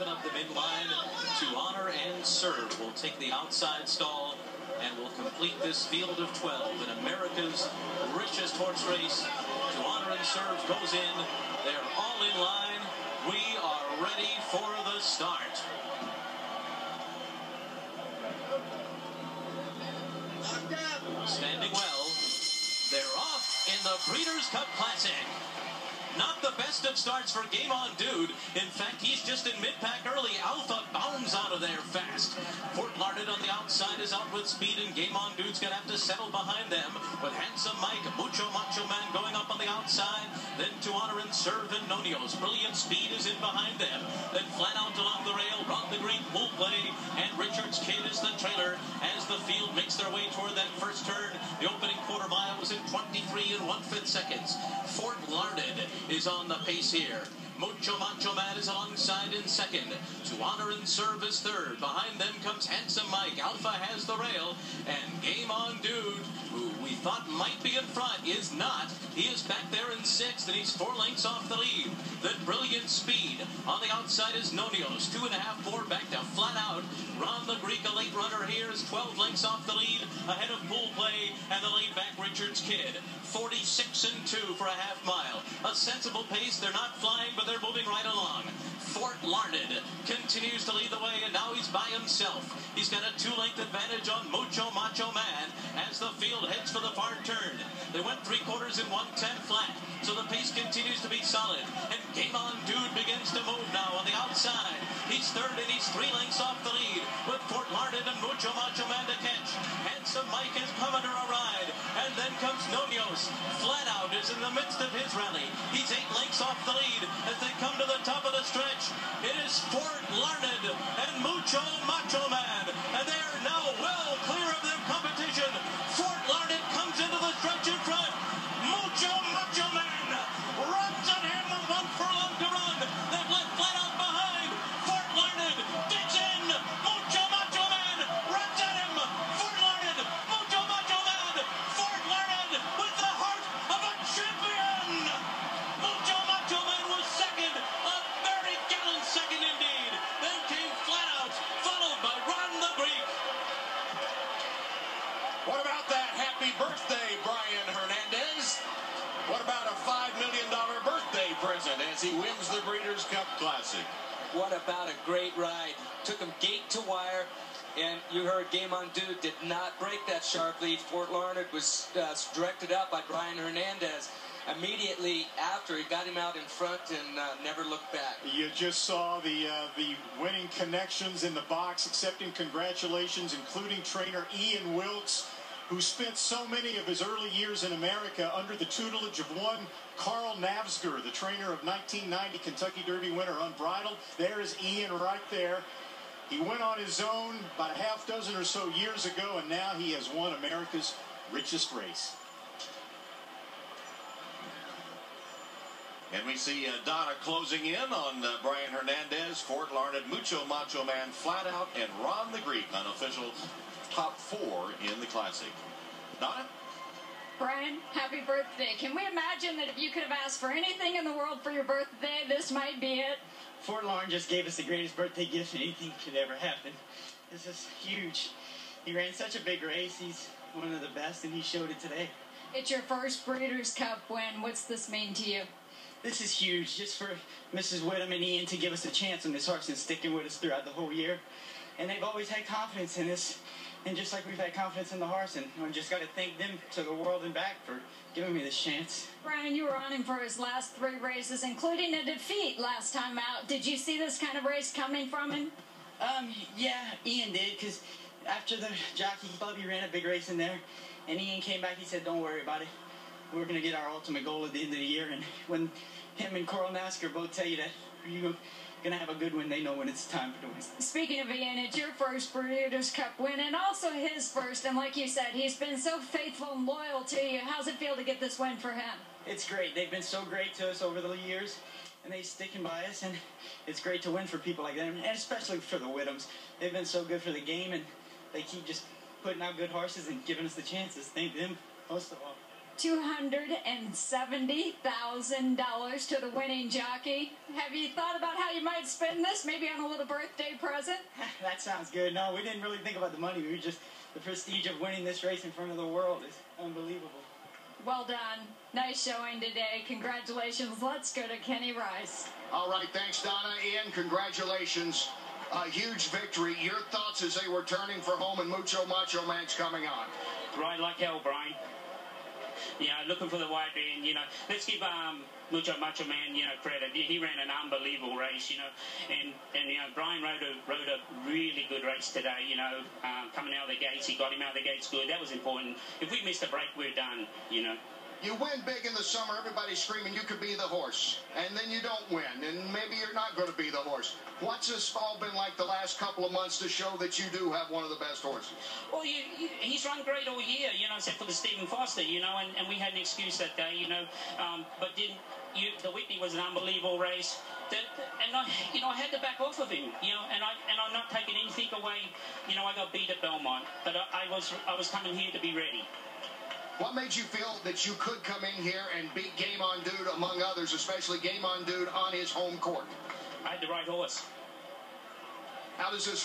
7 of them in line to honor and serve. Will take the outside stall and will complete this field of 12 in America's richest horse race. To honor and serve goes in. They're all in line. We are ready for the start. Standing well. They're off in the Breeders' Cup Classic. Not the best of starts for Game On Dude. In fact, he's just in mid-pack early. Alpha bounds out of there fast. Fort Larned on the outside is out with speed, and Game On Dude's going to have to settle behind them. With Handsome Mike, Mucho Macho Man going up on the outside. Then To Honor and Serve and Nonios. Brilliant Speed is in behind them. Then Flat Out along the rail, Ron the Green, Pool Play, and Richard's Kid is the trailer as the field makes their way toward that first turn. The opening quarter mile was in 23 1/5 seconds. Fort Larned is on the pace here. Mucho Macho Man is alongside in second. To Honor and Serve is third. Behind them comes Handsome Mike. Alpha has the rail. And Game On Dude, who we thought might be in front, is not. He is back there in sixth, and he's 4 lengths off the lead. Then Brilliant Speed. On the outside is Nonios. 2.5 more back to Flat Out. Ron the Greek, a late runner here, is 12 lengths off the lead. Ahead of Pool Play and the laid-back Richard's Kid. 46 2 for a half mile. A sensible pace. They're not flying, but they're moving right along. Fort Larned continues to lead the way, and now he's by himself. He's got a 2-length advantage on Mucho Macho Man as the field heads for the far turn. They went 3/4 in 1:10 flat, so the pace continues to be solid. And Game On Dude begins to move now on the outside. He's third, and he's 3 lengths off the lead with Fort Larned and Mucho Macho Man to catch. Handsome Mike has come under a ride, and then comes Nonios. Flat Out is in the midst of his rally. He's 8 lengths off the lead as they come to the top of the stretch. It is Fort Larned and Mucho Macho Man, and they are now well clear of their competition. Fort Larned comes into the stretch in front. Mucho Macho Man runs at him with 1 furlong to run. They've left Flat Out behind. Fort Larned digs in. Mucho Macho Man runs at him. Fort Larned, Mucho Macho Man. Fort Larned with the heart of a champion. Mucho Macho Man was second, a very gallant second indeed. Then came Flat Out, followed by Ron the Greek. What about that happy birthday, Brian Hernandez? What about a $5 million birthday present as he wins the Breeders' Cup Classic? What about a great ride? Took him gate to wire, and you heard Game On Dude did not break that sharp lead. Fort Larned was directed out by Brian Hernandez. Immediately after, he got him out in front and never looked back. You just saw the winning connections in the box, accepting congratulations, including trainer Ian Wilkes, who spent so many of his early years in America under the tutelage of one Carl Navsger, the trainer of 1990 Kentucky Derby winner Unbridled. There is Ian right there. He went on his own about a half dozen or so years ago, and now he has won America's richest race. And we see Donna closing in on Brian Hernandez, Fort Larned, Mucho Macho Man, Flat Out, and Ron the Greek, unofficial top 4 in the Classic. Donna? Brian, happy birthday. Can we imagine that if you could have asked for anything in the world for your birthday, this might be it? Fort Larned just gave us the greatest birthday gift anything could ever happen. This is huge. He ran such a big race. He's one of the best, and he showed it today. It's your first Breeders' Cup win. What's this mean to you? This is huge, just for Mrs. Whittam and Ian to give us a chance on this horse and sticking with us throughout the whole year. And they've always had confidence in us, and just like we've had confidence in the horse, and I just got to thank them to the world and back for giving me this chance. Brian, you were on him for his last 3 races, including a defeat last time out. Did you see this kind of race coming from him? Yeah, Ian did, because after the Jockey Club, he ran a big race in there, and Ian came back, he said, don't worry about it. We're going to get our ultimate goal at the end of the year, and when him and Carl Nasker both tell you that you're going to have a good one, they know when it's time to win. Speaking of Ian, it's your first Breeders' Cup win, and also his first, and like you said, he's been so faithful and loyal to you. How's it feel to get this win for him? It's great. They've been so great to us over the years, and they're sticking by us, and it's great to win for people like them, and especially for the Whittams. They've been so good for the game, and they keep just putting out good horses and giving us the chances. Thank them most of all. $270,000 to the winning jockey. Have you thought about how you might spend this? Maybe on a little birthday present? That sounds good. No, we didn't really think about the money. We were just, the prestige of winning this race in front of the world is unbelievable. Well done. Nice showing today. Congratulations. Let's go to Kenny Rice. All right, thanks, Donna. Ian, congratulations. A huge victory. Your thoughts as they were turning for home and Mucho Macho Man's coming on? Right like hell, Brian. Looking for the white band, let's give Mucho Macho Man, credit. He ran an unbelievable race, and Brian rode a really good race today, coming out of the gates. He got him out of the gates good. That was important. If we missed a break, we're done, You win big in the summer, everybody's screaming you could be the horse, and then you don't win, and maybe you're not going to be the horse. What's this all been like the last couple of months to show that you do have one of the best horses? Well, he's run great all year, except for the Stephen Foster, and we had an excuse that day, but the Whitney was an unbelievable race, and I had to back off of him, and I'm not taking anything away. I got beat at Belmont, but I was coming here to be ready. What made you feel that you could come in here and beat Game On Dude, among others, especially Game On Dude on his home court? I had the right horse. How does this